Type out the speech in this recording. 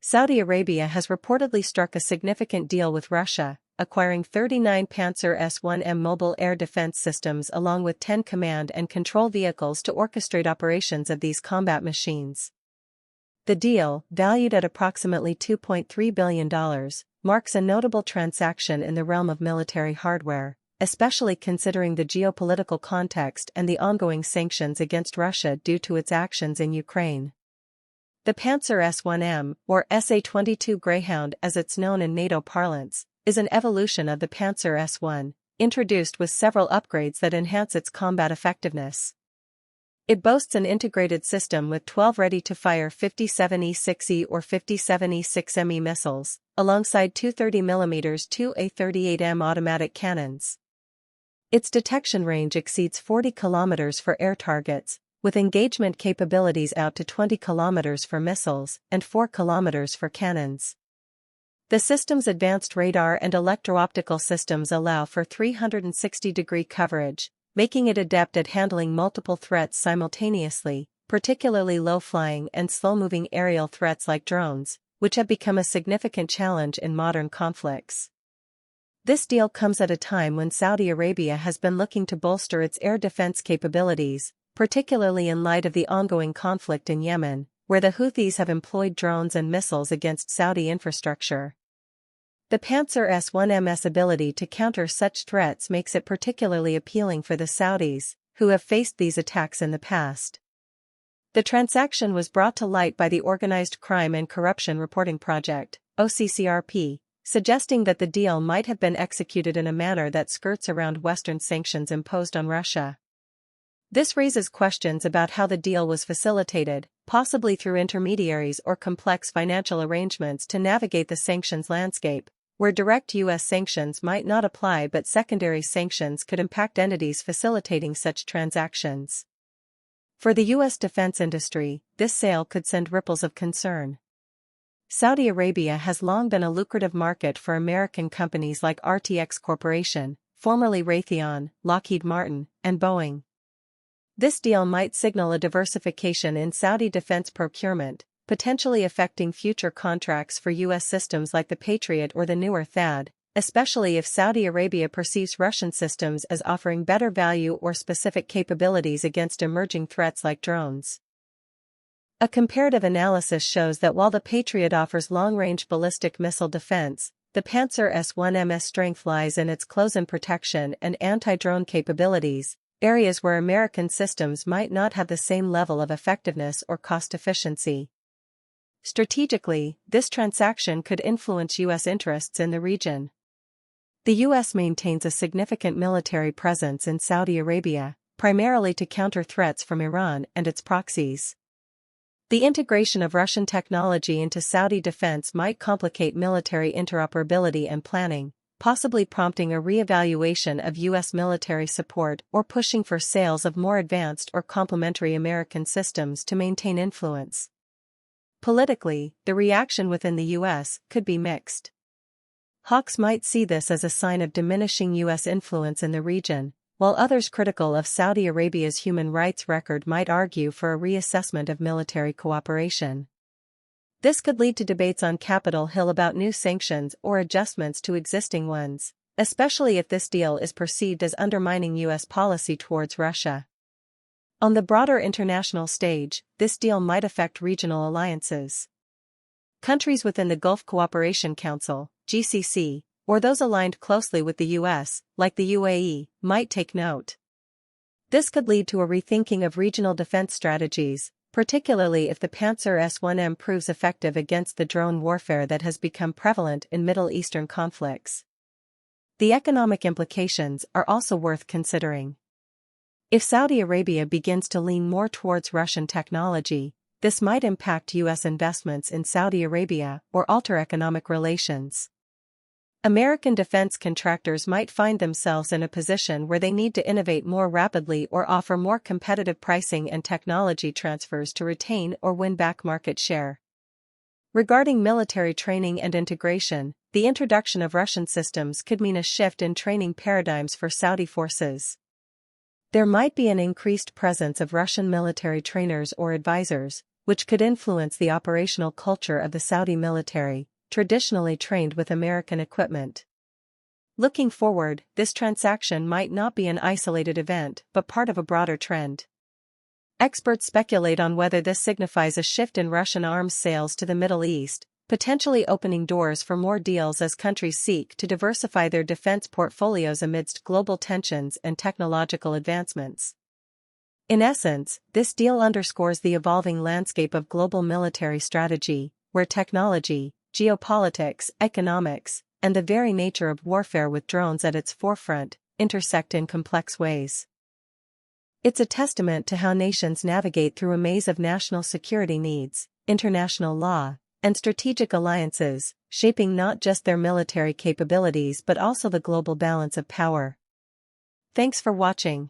Saudi Arabia has reportedly struck a significant deal with Russia, acquiring 39 Pantsir-S1 SAMs mobile air defense systems along with 10 command and control vehicles to orchestrate operations of these combat machines. The deal, valued at approximately $2.3 billion, marks a notable transaction in the realm of military hardware, especially considering the geopolitical context and the ongoing sanctions against Russia due to its actions in Ukraine. The Pantsir-S1 SAM, or SA-22 Greyhound as it's known in NATO parlance, is an evolution of the Pantsir-S1, introduced with several upgrades that enhance its combat effectiveness. It boasts an integrated system with 12 ready-to-fire 57E6E or 57E6ME missiles, alongside two 30mm 2A38M automatic cannons. Its detection range exceeds 40 km for air targets, with engagement capabilities out to 20 km for missiles and 4 km for cannons. The system's advanced radar and electro-optical systems allow for 360-degree coverage, making it adept at handling multiple threats simultaneously, particularly low-flying and slow-moving aerial threats like drones, which have become a significant challenge in modern conflicts. This deal comes at a time when Saudi Arabia has been looking to bolster its air defense capabilities, particularly in light of the ongoing conflict in Yemen, where the Houthis have employed drones and missiles against Saudi infrastructure. The Pantsir-S1 SAM's ability to counter such threats makes it particularly appealing for the Saudis, who have faced these attacks in the past. The transaction was brought to light by the Organized Crime and Corruption Reporting Project, OCCRP, suggesting that the deal might have been executed in a manner that skirts around Western sanctions imposed on Russia. This raises questions about how the deal was facilitated, possibly through intermediaries or complex financial arrangements to navigate the sanctions landscape, where direct U.S. sanctions might not apply but secondary sanctions could impact entities facilitating such transactions. For the U.S. defense industry, this sale could send ripples of concern. Saudi Arabia has long been a lucrative market for American companies like RTX Corporation, formerly Raytheon, Lockheed Martin, and Boeing. This deal might signal a diversification in Saudi defense procurement, potentially affecting future contracts for U.S. systems like the Patriot or the newer THAAD, especially if Saudi Arabia perceives Russian systems as offering better value or specific capabilities against emerging threats like drones. A comparative analysis shows that while the Patriot offers long-range ballistic missile defense, the Pantsir-S1 SAM's strength lies in its close-in protection and anti-drone capabilities, areas where American systems might not have the same level of effectiveness or cost efficiency. Strategically, this transaction could influence U.S. interests in the region. The U.S. maintains a significant military presence in Saudi Arabia, primarily to counter threats from Iran and its proxies. The integration of Russian technology into Saudi defense might complicate military interoperability and planning, possibly prompting a re-evaluation of U.S. military support or pushing for sales of more advanced or complementary American systems to maintain influence. Politically, the reaction within the U.S. could be mixed. Hawks might see this as a sign of diminishing U.S. influence in the region, while others critical of Saudi Arabia's human rights record might argue for a reassessment of military cooperation. This could lead to debates on Capitol Hill about new sanctions or adjustments to existing ones, especially if this deal is perceived as undermining U.S. policy towards Russia. On the broader international stage, this deal might affect regional alliances. Countries within the Gulf Cooperation Council, GCC, or those aligned closely with the U.S., like the UAE, might take note. This could lead to a rethinking of regional defense strategies, particularly if the Pantsir-S1 SAM proves effective against the drone warfare that has become prevalent in Middle Eastern conflicts. The economic implications are also worth considering. If Saudi Arabia begins to lean more towards Russian technology, this might impact U.S. investments in Saudi Arabia or alter economic relations. American defense contractors might find themselves in a position where they need to innovate more rapidly or offer more competitive pricing and technology transfers to retain or win back market share. Regarding military training and integration, the introduction of Russian systems could mean a shift in training paradigms for Saudi forces. There might be an increased presence of Russian military trainers or advisors, which could influence the operational culture of the Saudi military, traditionally trained with American equipment. Looking forward, this transaction might not be an isolated event but part of a broader trend. Experts speculate on whether this signifies a shift in Russian arms sales to the Middle East, potentially opening doors for more deals as countries seek to diversify their defense portfolios amidst global tensions and technological advancements. In essence, this deal underscores the evolving landscape of global military strategy, where technology, geopolitics, economics, and the very nature of warfare with drones at its forefront, intersect in complex ways. It's a testament to how nations navigate through a maze of national security needs, international law, and strategic alliances, shaping not just their military capabilities but also the global balance of power. Thanks for watching.